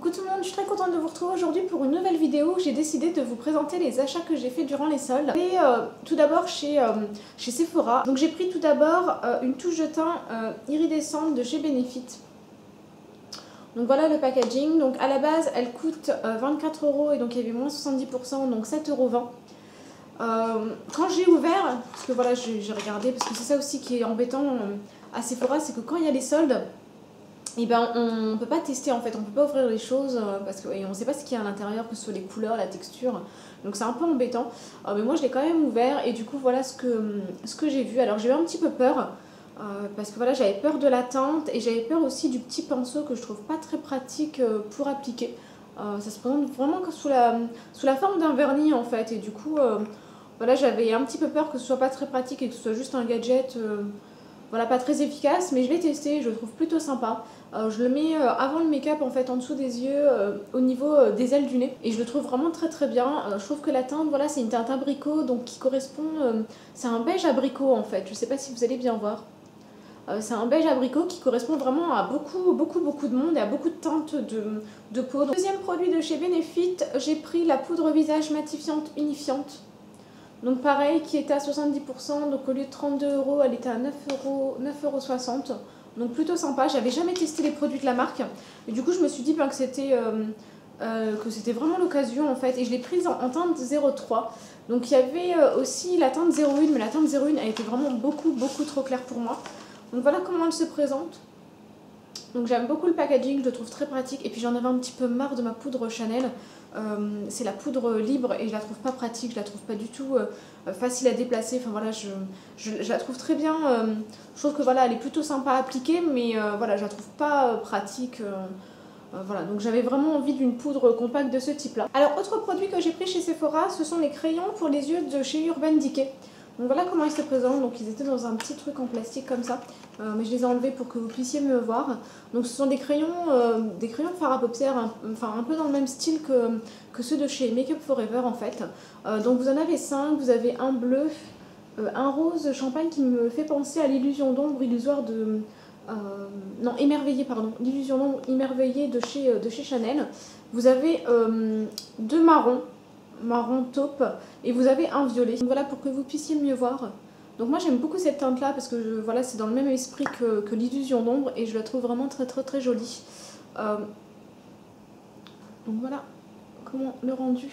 Coucou tout le monde, je suis très contente de vous retrouver aujourd'hui pour une nouvelle vidéo où j'ai décidé de vous présenter les achats que j'ai fait durant les soldes. Et tout d'abord chez Sephora. Donc j'ai pris tout d'abord une touche de teint iridescente de chez Benefit. Donc voilà le packaging. Donc à la base elle coûte 24 € et donc il y avait moins 70%, donc 7,20 €. Quand j'ai ouvert, parce que voilà j'ai regardé, parce que c'est ça aussi qui est embêtant à Sephora, c'est que quand il y a les soldes, et ben on ne peut pas tester en fait, on ne peut pas ouvrir les choses parce qu'on ne sait pas ce qu'il y a à l'intérieur, que ce soit les couleurs, la texture, donc c'est un peu embêtant. Mais moi je l'ai quand même ouvert et du coup voilà ce que j'ai vu. Alors j'ai eu un petit peu peur parce que voilà, j'avais peur de la teinte et j'avais peur aussi du petit pinceau que je trouve pas très pratique pour appliquer. Ça se présente vraiment que sous la forme d'un vernis en fait, et du coup voilà, j'avais un petit peu peur que ce soit pas très pratique et que ce soit juste un gadget voilà, pas très efficace, mais je l'ai testé, je le trouve plutôt sympa. Je le mets avant le make-up en fait, en dessous des yeux, au niveau des ailes du nez, et je le trouve vraiment très très bien. Je trouve que la teinte, voilà, c'est une teinte abricot, donc qui correspond, c'est un beige abricot en fait, je sais pas si vous allez bien voir. C'est un beige abricot qui correspond vraiment à beaucoup de monde et à beaucoup de teintes de peau. Donc, deuxième produit de chez Benefit, j'ai pris la poudre visage matifiante unifiante. Donc pareil, qui était à 70%, donc au lieu de 32 €, elle était à 9,60 €. Donc plutôt sympa. J'avais jamais testé les produits de la marque, et du coup je me suis dit que c'était vraiment l'occasion en fait. Et je l'ai prise en teinte 03. Donc il y avait aussi la teinte 01, mais la teinte 01 elle était vraiment beaucoup trop claire pour moi. Donc voilà comment elle se présente. Donc j'aime beaucoup le packaging, je le trouve très pratique, et puis j'en avais un petit peu marre de ma poudre Chanel. C'est la poudre libre et je la trouve pas pratique, je la trouve pas du tout facile à déplacer. Enfin voilà, je la trouve très bien. Je trouve que voilà, elle est plutôt sympa à appliquer, mais voilà, je la trouve pas pratique. Voilà, donc j'avais vraiment envie d'une poudre compacte de ce type là. Alors autre produit que j'ai pris chez Sephora, ce sont les crayons pour les yeux de chez Urban Decay. Donc voilà comment ils se présentent. Donc ils étaient dans un petit truc en plastique comme ça, mais je les ai enlevés pour que vous puissiez mieux voir. Donc ce sont des crayons fard à paupières, enfin un peu dans le même style que ceux de chez Make Up Forever en fait. Donc vous en avez 5, vous avez un bleu, un rose champagne qui me fait penser à l'illusion d'ombre illusoire de... non, émerveillé, pardon, l'illusion d'ombre émerveillée de chez Chanel. Vous avez deux marrons, marron taupe, et vous avez un violet. Donc voilà, pour que vous puissiez mieux voir. Donc moi j'aime beaucoup cette teinte là parce que voilà, c'est dans le même esprit que l'illusion d'ombre, et je la trouve vraiment très jolie. Donc voilà comment le rendu.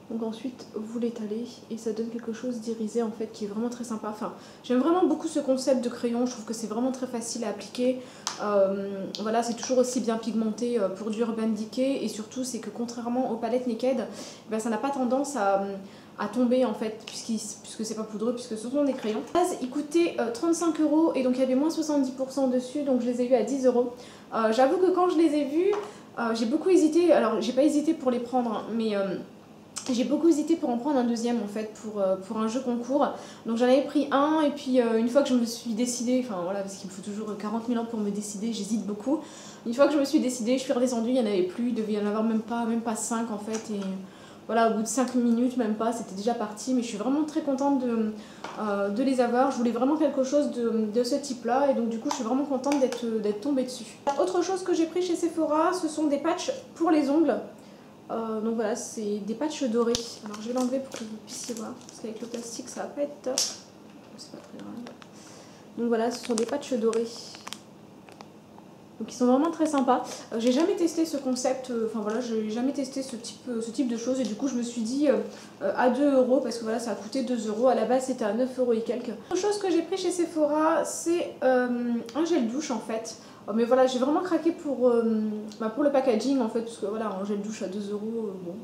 Donc ensuite vous l'étalez et ça donne quelque chose d'irisé en fait qui est vraiment très sympa. Enfin, j'aime vraiment beaucoup ce concept de crayon, je trouve que c'est vraiment très facile à appliquer. Voilà, c'est toujours aussi bien pigmenté pour du Urban Decay, et surtout c'est que contrairement aux palettes Naked, ben, ça n'a pas tendance à tomber en fait, puisque c'est pas poudreux, puisque ce sont des crayons. À la base, ils coûtaient 35 € et donc il y avait moins 70% dessus, donc je les ai eu à 10 €. J'avoue que quand je les ai vus, j'ai beaucoup hésité. Alors j'ai pas hésité pour les prendre, hein, mais j'ai beaucoup hésité pour en prendre un deuxième en fait pour un jeu concours. Donc j'en avais pris un, et puis une fois que je me suis décidée, enfin voilà, parce qu'il me faut toujours 40 000 ans pour me décider, j'hésite beaucoup. Une fois que je me suis décidée, je suis redescendue, il n'y en avait plus, il devait y en avoir même pas 5 en fait, et voilà, au bout de 5 minutes, même pas, c'était déjà parti. Mais je suis vraiment très contente de les avoir. Je voulais vraiment quelque chose de ce type là, et donc du coup je suis vraiment contente d'être tombée dessus. Autre chose que j'ai pris chez Sephora, ce sont des patchs pour les ongles. Donc voilà, c'est des patchs dorés. Alors je vais l'enlever pour que vous puissiez voir, parce qu'avec le plastique ça va pas être top. C'est pas très grave. Donc voilà, ce sont des patchs dorés. Donc ils sont vraiment très sympas. J'ai jamais testé ce concept, enfin voilà, j'ai jamais testé ce type de choses, et du coup je me suis dit à 2 €, parce que voilà, ça a coûté 2 €. À la base c'était à 9 € et quelques. Autre chose que j'ai pris chez Sephora, c'est un gel douche en fait. Mais voilà, j'ai vraiment craqué pour le packaging en fait, parce que voilà, un gel douche à 2 €, bon,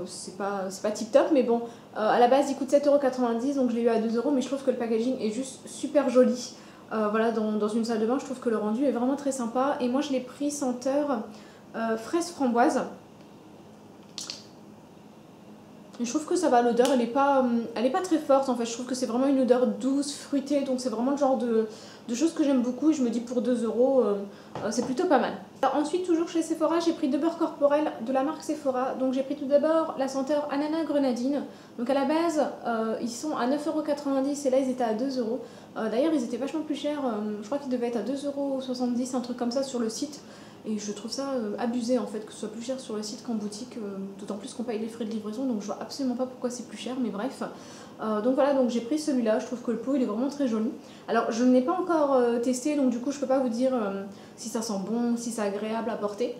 c'est pas tip top, mais bon, à la base il coûte 7,90 €, donc je l'ai eu à 2 €, mais je trouve que le packaging est juste super joli. Voilà, dans une salle de bain, je trouve que le rendu est vraiment très sympa, et moi je l'ai pris senteur fraise framboise. Et je trouve que ça va, l'odeur elle est pas très forte en fait, je trouve que c'est vraiment une odeur douce, fruitée, donc c'est vraiment le genre de choses que j'aime beaucoup, et je me dis pour 2 € c'est plutôt pas mal. Alors, ensuite, toujours chez Sephora, j'ai pris deux beurres corporels de la marque Sephora. Donc j'ai pris tout d'abord la senteur ananas grenadine. Donc à la base ils sont à 9,90 € et là ils étaient à 2 €. D'ailleurs ils étaient vachement plus chers, je crois qu'ils devaient être à 2,70 €, un truc comme ça sur le site. Et je trouve ça abusé en fait, que ce soit plus cher sur le site qu'en boutique, d'autant plus qu'on paye les frais de livraison, donc je vois absolument pas pourquoi c'est plus cher, mais bref. Donc voilà, donc j'ai pris celui-là, je trouve que le pot il est vraiment très joli. Alors je ne l'ai pas encore testé, donc du coup je peux pas vous dire si ça sent bon, si c'est agréable à porter.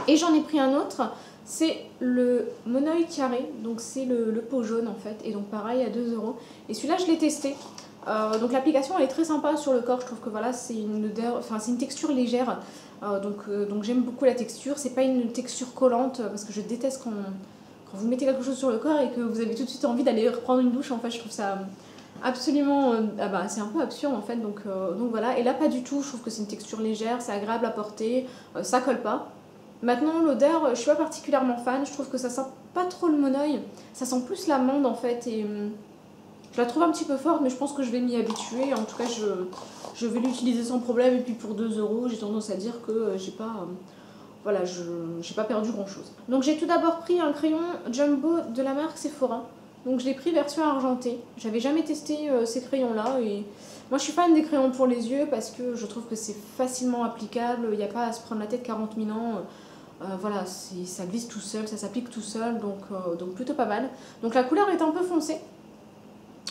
Et j'en ai pris un autre, c'est le Monoi carré, donc c'est le pot jaune en fait, et donc pareil à 2 €. Et celui-là je l'ai testé. Donc l'application elle est très sympa sur le corps, je trouve que voilà c'est une odeur, enfin c'est une texture légère, donc j'aime beaucoup la texture, c'est pas une texture collante parce que je déteste quand vous mettez quelque chose sur le corps et que vous avez tout de suite envie d'aller reprendre une douche, en fait je trouve ça absolument, c'est un peu absurde en fait, donc voilà, et là pas du tout, je trouve que c'est une texture légère, c'est agréable à porter, ça colle pas. Maintenant l'odeur, je suis pas particulièrement fan, je trouve que ça sent pas trop le Monoi, ça sent plus l'amande en fait, et je la trouve un petit peu forte, mais je pense que je vais m'y habituer. En tout cas, je vais l'utiliser sans problème. Et puis pour 2 €, j'ai tendance à dire que j'ai pas, voilà, j'ai pas perdu grand chose. Donc j'ai tout d'abord pris un crayon Jumbo de la marque Sephora. Donc je l'ai pris version argentée. J'avais jamais testé ces crayons-là. Et moi je suis fan des crayons pour les yeux parce que je trouve que c'est facilement applicable. Il n'y a pas à se prendre la tête 40 000 ans. Voilà, ça glisse tout seul, ça s'applique tout seul. Donc plutôt pas mal. Donc la couleur est un peu foncée.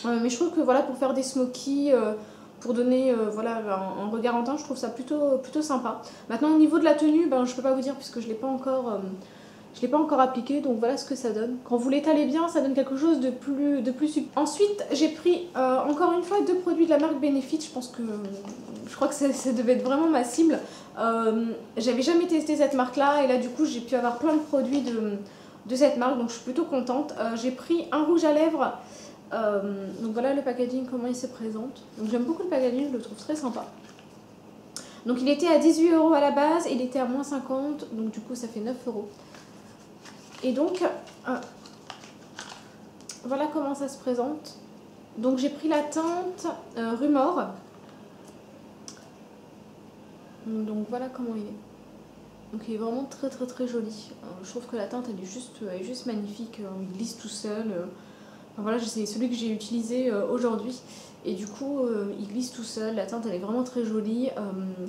Mais je trouve que voilà, pour faire des smokies, pour donner voilà, un regard en teint, je trouve ça plutôt sympa. Maintenant au niveau de la tenue, je peux pas vous dire puisque je l'ai pas encore appliqué, donc voilà ce que ça donne. Quand vous l'étalez bien, ça donne quelque chose de plus subtil. Ensuite, j'ai pris encore une fois 2 produits de la marque Benefit. Je crois que ça devait être vraiment ma cible. J'avais jamais testé cette marque-là et là du coup j'ai pu avoir plein de produits de cette marque, donc je suis plutôt contente. J'ai pris un rouge à lèvres. Donc voilà le packaging, comment il se présente. Donc j'aime beaucoup le packaging, je le trouve très sympa. Donc il était à 18 € à la base, il était à moins 50, donc du coup ça fait 9 €. Et donc voilà comment ça se présente. Donc j'ai pris la teinte Rumor. Donc voilà comment il est. Donc il est vraiment très joli. Je trouve que la teinte elle est juste magnifique, il glisse tout seul. Voilà, c'est celui que j'ai utilisé aujourd'hui et du coup il glisse tout seul, la teinte elle est vraiment très jolie,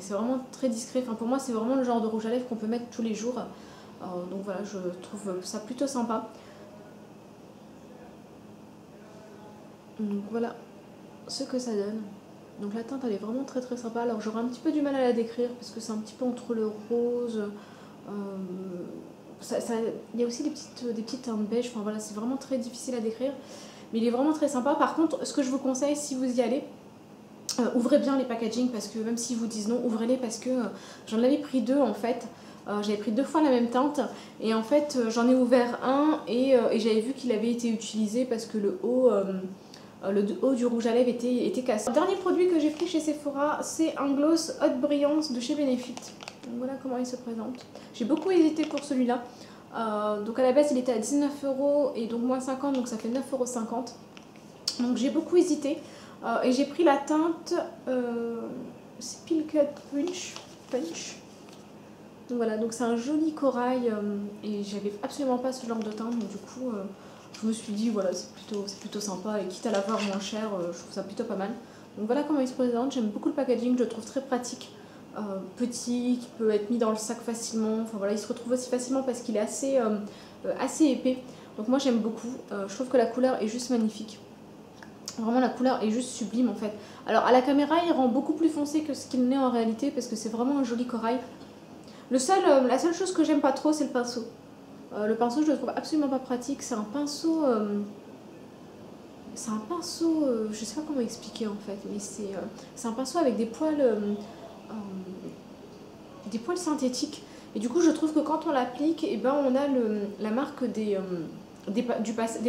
c'est vraiment très discret, enfin pour moi c'est vraiment le genre de rouge à lèvres qu'on peut mettre tous les jours, donc voilà, je trouve ça plutôt sympa. Donc voilà ce que ça donne. Donc la teinte elle est vraiment très sympa, alors j'aurai un petit peu du mal à la décrire parce que c'est un petit peu entre le rose, il y a aussi des petites teintes beige, enfin voilà, c'est vraiment très difficile à décrire, mais il est vraiment très sympa. Par contre, ce que je vous conseille si vous y allez, ouvrez bien les packaging parce que même s'ils vous disent non, ouvrez-les parce que j'en avais pris 2 en fait. J'avais pris 2 fois la même teinte et en fait j'en ai ouvert un et j'avais vu qu'il avait été utilisé parce que le haut du rouge à lèvres était cassé. Le dernier produit que j'ai pris chez Sephora, c'est un gloss Haute Brillance de chez Benefit. Donc voilà comment il se présente. J'ai beaucoup hésité pour celui-là. Donc à la base il était à 19 € et donc moins 50, donc ça fait 9,50 €. Donc j'ai beaucoup hésité et j'ai pris la teinte Spilcut Punch. Donc voilà, donc c'est un joli corail et j'avais absolument pas ce genre de teinte, donc du coup je me suis dit voilà c'est plutôt sympa et quitte à l'avoir moins cher, je trouve ça plutôt pas mal. Donc voilà comment il se présente, j'aime beaucoup le packaging, je le trouve très pratique. Petit, qui peut être mis dans le sac facilement, enfin voilà, il se retrouve aussi facilement parce qu'il est assez épais, donc moi j'aime beaucoup, je trouve que la couleur est juste magnifique, vraiment la couleur est juste sublime en fait. Alors à la caméra il rend beaucoup plus foncé que ce qu'il n'est en réalité parce que c'est vraiment un joli corail. La seule chose que j'aime pas trop c'est le pinceau. Le pinceau je le trouve absolument pas pratique, c'est un pinceau... je sais pas comment expliquer en fait, mais c'est un pinceau avec des poils synthétiques. Et du coup je trouve que quand on l'applique, on a la marque des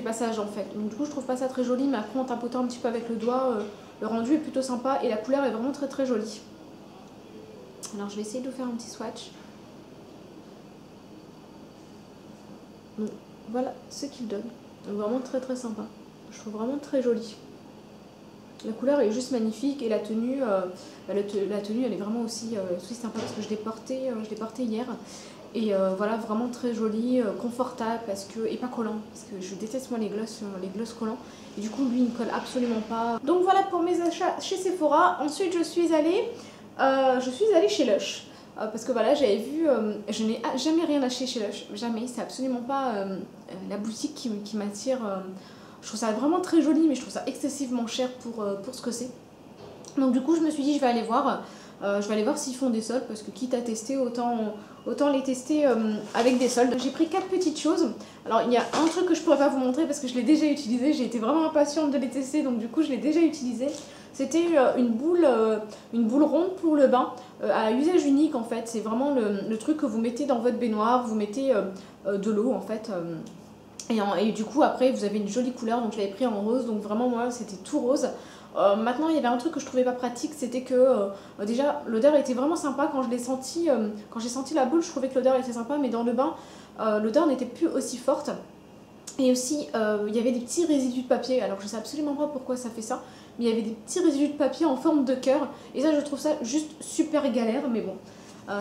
passages en fait. Donc du coup je trouve pas ça très joli, mais après en tapotant un petit peu avec le doigt, le rendu est plutôt sympa et la couleur est vraiment très jolie. Alors je vais essayer de vous faire un petit swatch. Donc voilà ce qu'il donne. Donc vraiment très sympa. Je trouve vraiment très joli. La couleur est juste magnifique et la tenue, la tenue elle est vraiment aussi sympa parce que je l'ai portée hier. Et voilà, vraiment très jolie, confortable et pas collant parce que je déteste moi les gloss collants. Et du coup lui il ne colle absolument pas. Donc voilà pour mes achats chez Sephora. Ensuite je suis allée chez Lush. parce que voilà, j'avais vu, je n'ai jamais rien acheté chez Lush, jamais, c'est absolument pas la boutique qui m'attire. Je trouve ça vraiment très joli, mais je trouve ça excessivement cher pour ce que c'est. Donc du coup je me suis dit je vais aller voir s'ils font des soldes, parce que quitte à tester, autant les tester avec des soldes. J'ai pris 4 petites choses. Alors il y a un truc que je pourrais pas vous montrer parce que je l'ai déjà utilisé, j'ai été vraiment impatiente de les tester, donc du coup je l'ai déjà utilisé. C'était une boule ronde pour le bain, à usage unique en fait. C'est vraiment le truc que vous mettez dans votre baignoire, vous mettez de l'eau en fait. Et du coup après vous avez une jolie couleur, donc je l'avais pris en rose, donc vraiment moi c'était tout rose. Maintenant il y avait un truc que je trouvais pas pratique, c'était que déjà l'odeur était vraiment sympa quand je l'ai senti, quand j'ai senti la boule je trouvais que l'odeur était sympa, mais dans le bain l'odeur n'était plus aussi forte. Et aussi il y avait des petits résidus de papier, alors je sais absolument pas pourquoi ça fait ça, mais il y avait des petits résidus de papier en forme de cœur, et ça je trouve ça juste super galère, mais bon.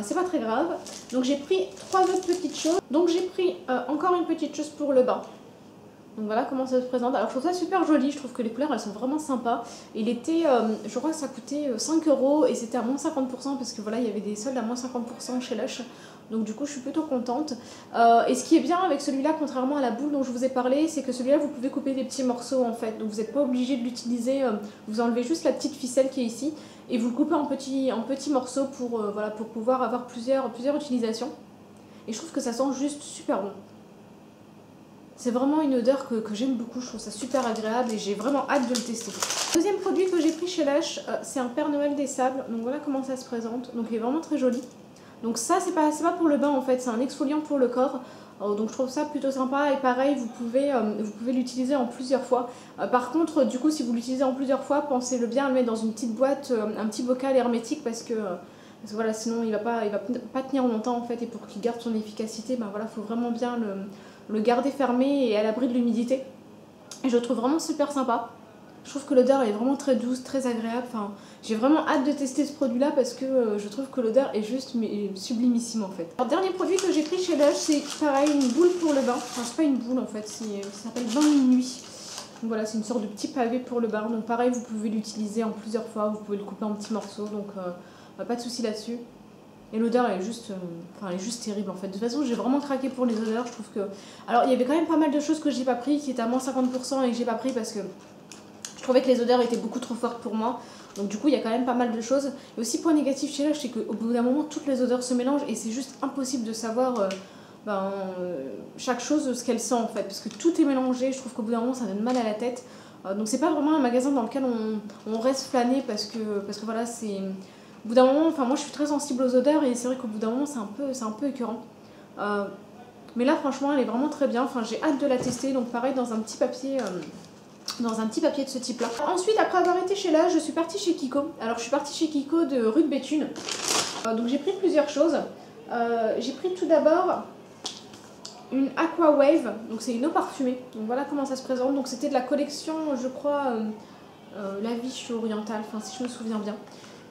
C'est pas très grave. Donc j'ai pris 3 autres petites choses. Donc j'ai pris encore une petite chose pour le bain. Donc voilà comment ça se présente. Alors je trouve ça super joli, je trouve que les couleurs elles sont vraiment sympas. Il était, je crois que ça coûtait 5 € et c'était à moins 50% parce que voilà il y avait des soldes à moins 50% chez Lush. Donc du coup je suis plutôt contente. Et ce qui est bien avec celui-là, contrairement à la boule dont je vous ai parlé, c'est que celui-là vous pouvez couper des petits morceaux en fait. Donc vous n'êtes pas obligé de l'utiliser, vous enlevez juste la petite ficelle qui est ici et vous le coupez en petits morceaux pour, voilà, pour pouvoir avoir plusieurs utilisations. Et je trouve que ça sent juste super bon. C'est vraiment une odeur que j'aime beaucoup, je trouve ça super agréable et j'ai vraiment hâte de le tester. Deuxième produit que j'ai pris chez Lush, c'est un Père Noël des sables. Donc voilà comment ça se présente. Donc il est vraiment très joli. Donc ça c'est pas pour le bain en fait, c'est un exfoliant pour le corps. Donc je trouve ça plutôt sympa et pareil vous pouvez l'utiliser en plusieurs fois. Par contre du coup si vous l'utilisez en plusieurs fois, pensez-le bien à le mettre dans une petite boîte, un petit bocal hermétique parce que voilà, sinon il va pas tenir longtemps en fait, et pour qu'il garde son efficacité, ben voilà, faut vraiment bien le garder fermé et à l'abri de l'humidité. Et je le trouve vraiment super sympa. Je trouve que l'odeur est vraiment très douce, très agréable. Enfin, j'ai vraiment hâte de tester ce produit-là parce que je trouve que l'odeur est juste sublimissime en fait. Alors, dernier produit que j'ai pris chez Lush, c'est pareil, une boule pour le bain. Enfin, c'est pas une boule en fait, ça s'appelle bain minuit. Donc voilà, c'est une sorte de petit pavé pour le bain. Donc pareil, vous pouvez l'utiliser en plusieurs fois, vous pouvez le couper en petits morceaux, donc pas de souci là-dessus. Et l'odeur elle est juste terrible en fait. De toute façon j'ai vraiment craqué pour les odeurs, je trouve que... Alors il y avait quand même pas mal de choses que j'ai pas pris, qui étaient à moins 50% et que j'ai pas pris parce que je trouvais que les odeurs étaient beaucoup trop fortes pour moi. Donc du coup il y a quand même pas mal de choses. Et aussi point négatif chez Lush, c'est qu'au bout d'un moment toutes les odeurs se mélangent et c'est juste impossible de savoir chaque chose ce qu'elle sent en fait. Parce que tout est mélangé, je trouve qu'au bout d'un moment ça donne mal à la tête. Donc c'est pas vraiment un magasin dans lequel on reste flâné parce que voilà c'est... Au bout d'un moment, enfin moi je suis très sensible aux odeurs et c'est vrai qu'au bout d'un moment c'est un peu écœurant. Mais là franchement elle est vraiment très bien, enfin j'ai hâte de la tester, donc pareil dans un petit papier de ce type là. Ensuite après avoir été chez Lush, je suis partie chez Kiko. Alors je suis partie chez Kiko de rue de Béthune. Donc j'ai pris plusieurs choses. J'ai pris tout d'abord une Aqua Wave, donc c'est une eau parfumée. Donc voilà comment ça se présente, donc c'était de la collection je crois La Vie Orientale, enfin si je me souviens bien.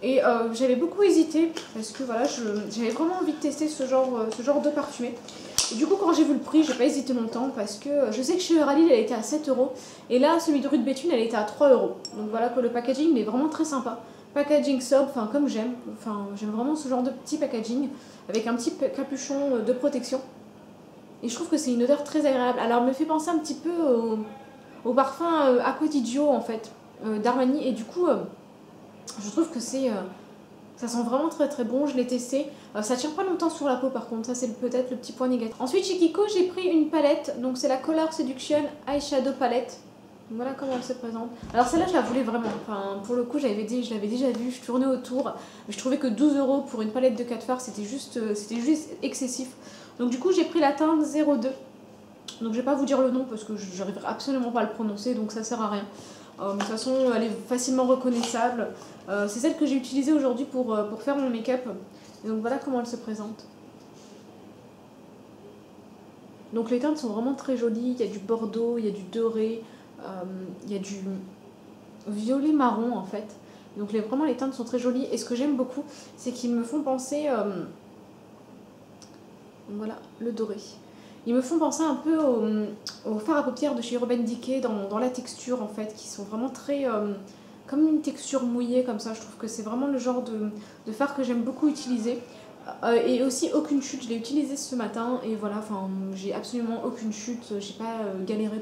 Et j'avais beaucoup hésité parce que voilà, j'avais vraiment envie de tester ce genre d'eau parfumée. Et du coup quand j'ai vu le prix, j'ai pas hésité longtemps parce que je sais que chez Euralil elle était à 7 € et là celui de rue de Béthune elle était à 3 €. Donc voilà que le packaging il est vraiment très sympa. Packaging sobre, enfin comme j'aime, j'aime vraiment ce genre de petit packaging avec un petit capuchon de protection. Et je trouve que c'est une odeur très agréable. Alors elle me fait penser un petit peu au parfum Acqua di Gio en fait, d'Armani, et du coup je trouve que ça sent vraiment très très bon, je l'ai testé. Ça tient pas longtemps sur la peau par contre, ça c'est peut-être le petit point négatif. Ensuite chez Kiko j'ai pris une palette, donc c'est la Color Seduction Eyeshadow Palette. Donc voilà comment elle se présente. Alors celle-là je la voulais vraiment, enfin pour le coup je l'avais déjà vue, je tournais autour. Mais je trouvais que 12 € pour une palette de 4 fards c'était juste excessif. Donc du coup j'ai pris la teinte 02. Donc je vais pas vous dire le nom parce que j'arriverai absolument pas à le prononcer, donc ça sert à rien. De toute façon elle est facilement reconnaissable. C'est celle que j'ai utilisée aujourd'hui pour faire mon make-up. Donc voilà comment elle se présente. Donc les teintes sont vraiment très jolies, il y a du bordeaux, il y a du doré, il y a du violet marron en fait. Donc vraiment les teintes sont très jolies et ce que j'aime beaucoup c'est qu'ils me font penser, voilà le doré. Ils me font penser un peu au fard à paupières de chez Urban Decay dans la texture en fait, qui sont vraiment très... comme une texture mouillée comme ça, je trouve que c'est vraiment le genre de fard que j'aime beaucoup utiliser. Et aussi aucune chute, je l'ai utilisé ce matin et voilà, enfin j'ai absolument aucune chute, j'ai pas galéré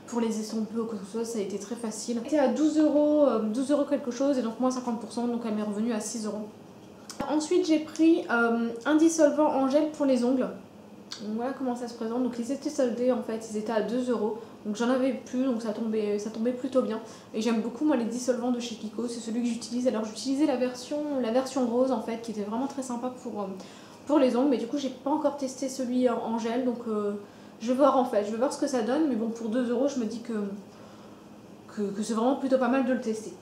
pour les estomper ou quoi que ce soit, ça a été très facile. C'était à 12 euros, 12 euros quelque chose et donc moins 50%, donc elle m'est revenue à 6 euros. Ensuite j'ai pris un dissolvant en gel pour les ongles. Donc voilà comment ça se présente, donc ils étaient soldés en fait, ils étaient à 2 euros. Donc j'en avais plus, donc ça tombait plutôt bien. Et j'aime beaucoup moi les dissolvants de chez Kiko, c'est celui que j'utilise. Alors j'utilisais la version rose en fait, qui était vraiment très sympa pour les ongles. Mais du coup j'ai pas encore testé celui en gel, donc je vais voir en fait, je vais voir ce que ça donne. Mais bon, pour 2 euros je me dis que c'est vraiment plutôt pas mal de le tester.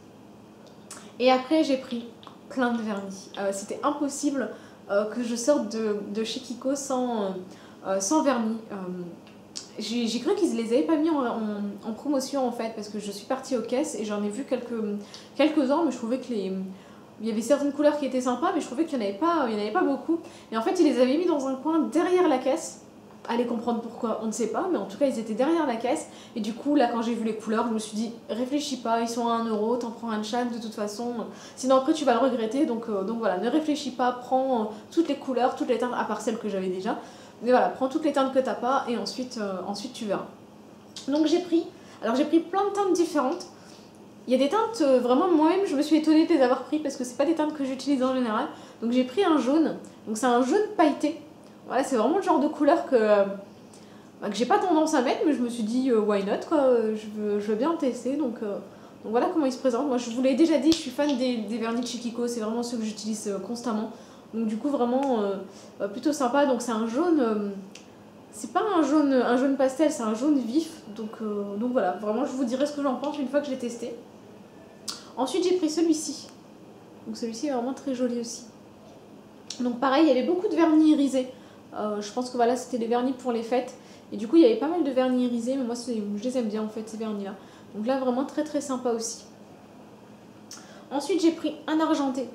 Et après j'ai pris plein de vernis. C'était impossible que je sorte de chez Kiko sans vernis. J'ai cru qu'ils les avaient pas mis en promotion en fait, parce que je suis partie aux caisses et j'en ai vu quelques-uns, mais je trouvais que il y avait certaines couleurs qui étaient sympas, mais je trouvais qu'il n'y en avait pas beaucoup. Et en fait ils les avaient mis dans un coin derrière la caisse. Allez comprendre pourquoi, on ne sait pas, mais en tout cas ils étaient derrière la caisse. Et du coup là quand j'ai vu les couleurs, je me suis dit réfléchis pas, ils sont à 1 euro, t'en prends un de chaque de toute façon, sinon après tu vas le regretter. Donc voilà, ne réfléchis pas, prends toutes les couleurs, toutes les teintes, à part celles que j'avais déjà. Mais voilà, prends toutes les teintes que t'as pas et ensuite tu verras. Donc j'ai pris plein de teintes différentes. Il y a des teintes, vraiment moi-même je me suis étonnée de les avoir pris parce que c'est pas des teintes que j'utilise en général. Donc j'ai pris un jaune, donc c'est un jaune pailleté. Voilà, c'est vraiment le genre de couleur que j'ai pas tendance à mettre, mais je me suis dit why not quoi, je veux bien tester. Donc voilà comment il se présente. Moi je vous l'ai déjà dit, je suis fan des vernis de chez Kiko, c'est vraiment ceux que j'utilise constamment. Donc du coup vraiment plutôt sympa. Donc c'est un jaune, c'est pas un jaune pastel, c'est un jaune vif. Donc voilà, vraiment je vous dirai ce que j'en pense une fois que je l'ai testé. Ensuite j'ai pris celui-ci. Donc celui-ci est vraiment très joli aussi. Donc pareil, il y avait beaucoup de vernis irisés. Je pense que voilà, c'était des vernis pour les fêtes. Et du coup, il y avait pas mal de vernis irisés, mais moi, je les aime bien en fait, ces vernis-là. Donc là, vraiment très très sympa aussi. Ensuite, j'ai pris un argenté.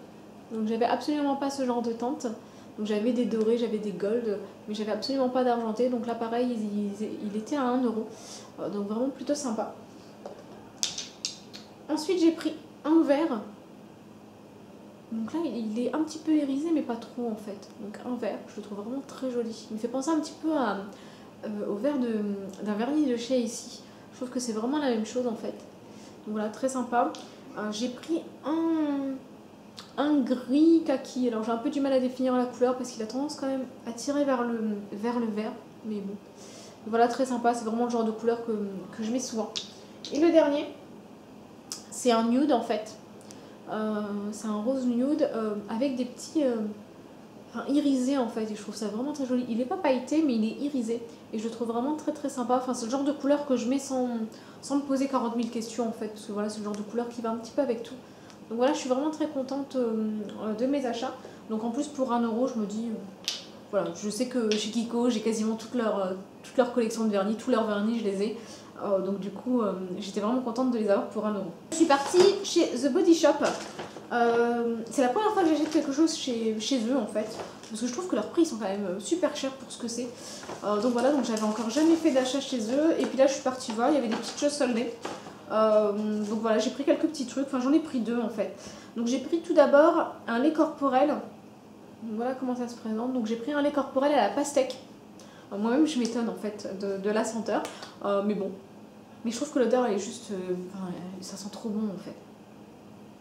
Donc j'avais absolument pas ce genre de teinte. Donc j'avais des dorés, j'avais des gold, mais j'avais absolument pas d'argenté. Donc là, pareil, il était à 1 euro. Donc vraiment plutôt sympa. Ensuite, j'ai pris un vert. Donc là, il est un petit peu irisé, mais pas trop en fait. Donc un vert, je le trouve vraiment très joli. Il me fait penser un petit peu au vert d'un vernis de chez ici. Je trouve que c'est vraiment la même chose en fait. Donc voilà, très sympa. J'ai pris un gris kaki. Alors j'ai un peu du mal à définir la couleur parce qu'il a tendance quand même à tirer vers le vert. Mais bon, voilà, très sympa. C'est vraiment le genre de couleur que je mets souvent. Et le dernier, c'est un nude en fait. C'est un rose nude avec des petits irisés en fait, et je trouve ça vraiment très joli. Il est pas pailleté mais il est irisé et je le trouve vraiment très très sympa. Enfin, c'est le genre de couleur que je mets sans me poser 40 000 questions en fait, parce que voilà, c'est le genre de couleur qui va un petit peu avec tout. Donc voilà, je suis vraiment très contente de mes achats. Donc en plus pour 1 euro, je me dis voilà, je sais que chez Kiko j'ai quasiment toute leur collection de vernis, tous leurs vernis je les ai. Donc du coup j'étais vraiment contente de les avoir pour 1 euro. Je suis partie chez The Body Shop. C'est la première fois que j'achète quelque chose chez eux en fait, parce que je trouve que leurs prix sont quand même super chers pour ce que c'est. Donc voilà, donc j'avais encore jamais fait d'achat chez eux et puis là je suis partie voir, il y avait des petites choses soldées. Donc voilà, j'ai pris quelques petits trucs, enfin j'en ai pris 2 en fait. Donc j'ai pris tout d'abord un lait corporel. Donc voilà comment ça se présente. Donc j'ai pris un lait corporel à la pastèque. Moi-même je m'étonne en fait de la senteur, mais bon. Mais je trouve que l'odeur elle est juste, ça sent trop bon en fait.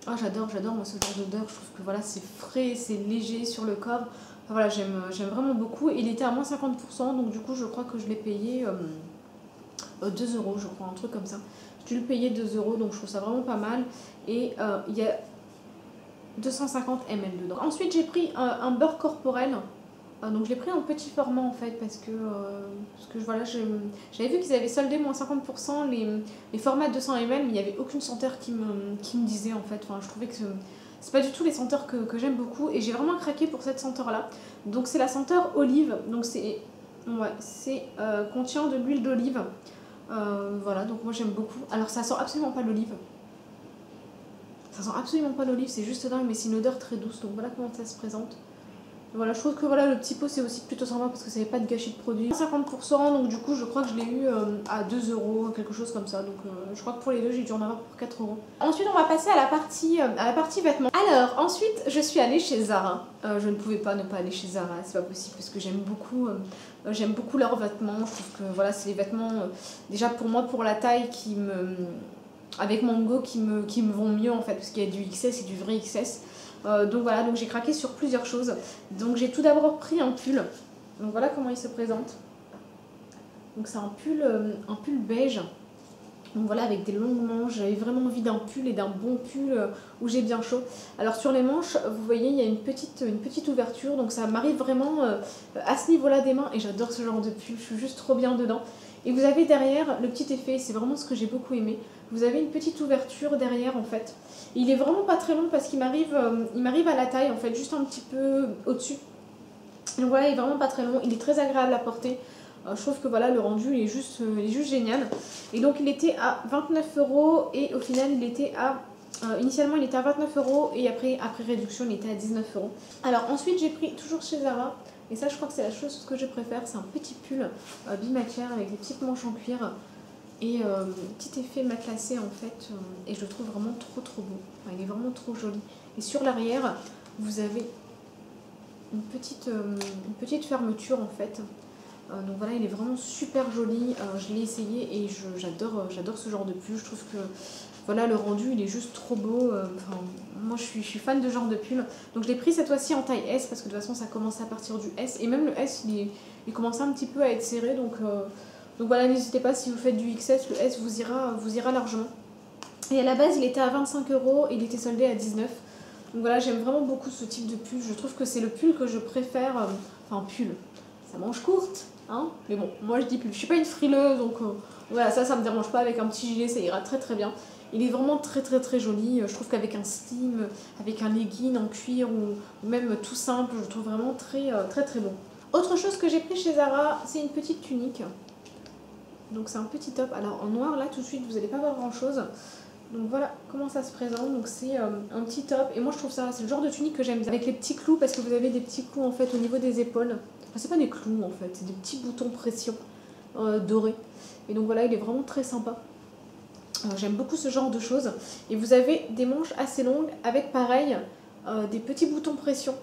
Ah j'adore moi ce genre d'odeur, je trouve que voilà c'est frais, c'est léger sur le corps. Enfin, voilà, j'aime vraiment beaucoup. Il était à moins 50%, donc du coup je crois que je l'ai payé 2 euros, je crois, un truc comme ça. Je dû le payer 2 euros, donc je trouve ça vraiment pas mal. Et il y a 250 ml dedans. Ensuite j'ai pris un beurre corporel. Donc je l'ai pris en petit format en fait parce que voilà, j'avais vu qu'ils avaient soldé moins 50% les formats 200 ml, mais il n'y avait aucune senteur qui me disait en fait. Enfin, je trouvais que c'est pas du tout les senteurs que j'aime beaucoup et j'ai vraiment craqué pour cette senteur là. Donc c'est la senteur olive, donc c'est contient de l'huile d'olive. Voilà, donc moi j'aime beaucoup. Alors ça sent absolument pas l'olive. Ça sent absolument pas l'olive, c'est juste dingue, mais c'est une odeur très douce. Donc voilà comment ça se présente. Voilà, je trouve que voilà, le petit pot c'est aussi plutôt sympa parce que ça n'avait pas de gâchis de produit. 50%, donc du coup je crois que je l'ai eu à 2 €, quelque chose comme ça. Donc je crois que pour les deux j'ai dû en avoir pour 4 €. Ensuite on va passer à la partie vêtements. Alors ensuite je suis allée chez Zara. Je ne pouvais pas ne pas aller chez Zara, c'est pas possible parce que j'aime beaucoup leurs vêtements. Je trouve que voilà, c'est les vêtements déjà pour moi, pour la taille avec Mango qui me vont mieux en fait, parce qu'il y a du XS et du vrai XS. Donc voilà, donc j'ai craqué sur plusieurs choses. Donc j'ai tout d'abord pris un pull. Donc voilà comment il se présente. Donc c'est un pull beige. Donc voilà, avec des longues manches. J'avais vraiment envie d'un pull et d'un bon pull où j'ai bien chaud. Alors sur les manches, vous voyez, il y a une petite ouverture. Donc ça m'arrive vraiment à ce niveau-là des mains. Et j'adore ce genre de pull, je suis juste trop bien dedans. Et vous avez derrière le petit effet, c'est vraiment ce que j'ai beaucoup aimé. Vous avez une petite ouverture derrière en fait. Il est vraiment pas très long parce qu'il m'arrive à la taille en fait, juste un petit peu au-dessus. Donc voilà, il est vraiment pas très long, il est très agréable à porter. Je trouve que voilà, le rendu il est juste génial. Et donc il était à 29 € et au final il était à... initialement il était à 29 € et après réduction il était à 19 €. Alors ensuite j'ai pris toujours chez Zara, et ça je crois que c'est la chose que je préfère, c'est un petit pull bimatière avec des petites manches en cuir. Et petit effet matelassé en fait, et je le trouve vraiment trop beau. Enfin, il est vraiment trop joli. Et sur l'arrière, vous avez une petite fermeture en fait. Donc voilà, il est vraiment super joli. Je l'ai essayé et j'adore ce genre de pull. Je trouve que voilà, le rendu il est juste trop beau. Enfin, moi je suis fan de ce genre de pull. Donc je l'ai pris cette fois-ci en taille S parce que de toute façon ça commence à partir du S. Et même le S il commence un petit peu à être serré. Donc voilà, n'hésitez pas, si vous faites du XS, le S vous ira largement. Et à la base, il était à 25 €, il était soldé à 19 €. Donc voilà, j'aime vraiment beaucoup ce type de pull. Je trouve que c'est le pull que je préfère. Enfin, pull, ça manche courte, hein. Mais bon, moi je dis pull. Je suis pas une frileuse, donc voilà, ça me dérange pas. Avec un petit gilet, ça ira très bien. Il est vraiment très joli. Je trouve qu'avec un slim, avec un legging en cuir ou même tout simple, je trouve vraiment très bon. Autre chose que j'ai pris chez Zara, c'est une petite tunique. Donc c'est un petit top. Alors en noir là tout de suite vous n'allez pas voir grand chose. Donc voilà comment ça se présente. Donc c'est un petit top. Et moi je trouve ça, c'est le genre de tunique que j'aime bien. Avec les petits clous, parce que vous avez des petits clous en fait au niveau des épaules. Enfin c'est pas des clous en fait, c'est des petits boutons pression dorés. Et donc voilà, il est vraiment très sympa. J'aime beaucoup ce genre de choses. Et vous avez des manches assez longues avec pareil des petits boutons pression.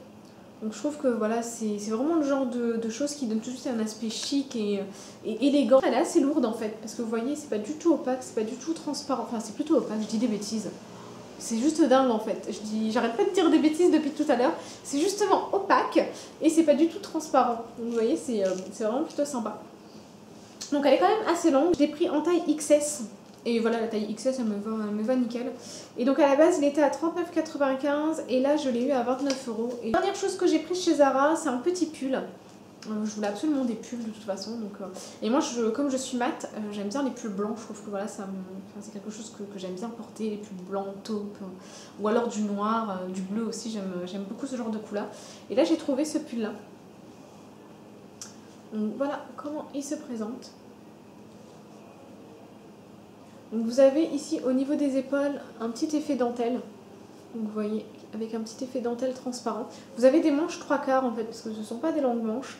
Donc je trouve que voilà, c'est vraiment le genre de choses qui donne tout de suite un aspect chic et élégant. Elle est assez lourde en fait, parce que vous voyez, c'est pas du tout opaque, c'est pas du tout transparent. Enfin, c'est plutôt opaque, je dis des bêtises. C'est juste dingue en fait. J'arrête pas de dire des bêtises depuis tout à l'heure. C'est justement opaque et c'est pas du tout transparent. Donc vous voyez, c'est vraiment plutôt sympa. Donc elle est quand même assez longue. Je l'ai pris en taille XS. Et voilà, la taille XS, elle me va nickel. Et donc à la base, il était à 39,95 € et là, je l'ai eu à 29 €. Et la dernière chose que j'ai prise chez Zara, c'est un petit pull. Je voulais absolument des pulls de toute façon. Donc, et moi, comme je suis mat, j'aime bien les pulls blancs. Je trouve que voilà, c'est quelque chose que j'aime bien porter. Les pulls blancs, taupes, ou alors du noir, du bleu aussi. J'aime beaucoup ce genre de couleur. Et là, j'ai trouvé ce pull-là. Donc voilà comment il se présente. Donc vous avez ici au niveau des épaules un petit effet dentelle. Donc vous voyez, avec un petit effet dentelle transparent. Vous avez des manches 3/4 en fait, parce que ce ne sont pas des longues manches.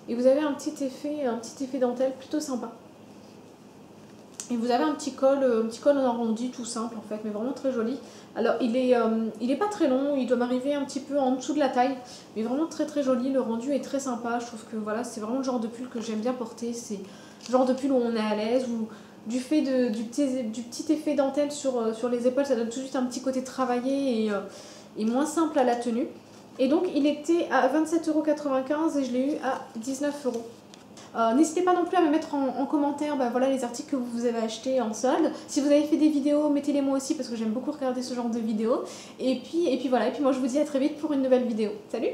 Et vous avez un petit effet dentelle plutôt sympa. Et vous avez un petit col en arrondi tout simple en fait, mais vraiment très joli. Alors il est pas très long, il doit m'arriver un petit peu en dessous de la taille, mais vraiment très joli. Le rendu est très sympa. Je trouve que voilà, c'est vraiment le genre de pull que j'aime bien porter. C'est le genre de pull où on est à l'aise, où du fait du petit effet dentelle sur les épaules, ça donne tout de suite un petit côté travaillé et moins simple à la tenue. Et donc il était à 27,95 € et je l'ai eu à 19 €. N'hésitez pas non plus à me mettre en commentaire voilà, les articles que vous avez achetés en solde. Si vous avez fait des vidéos, mettez-les moi aussi parce que j'aime beaucoup regarder ce genre de vidéos. Et puis voilà, et puis moi je vous dis à très vite pour une nouvelle vidéo. Salut!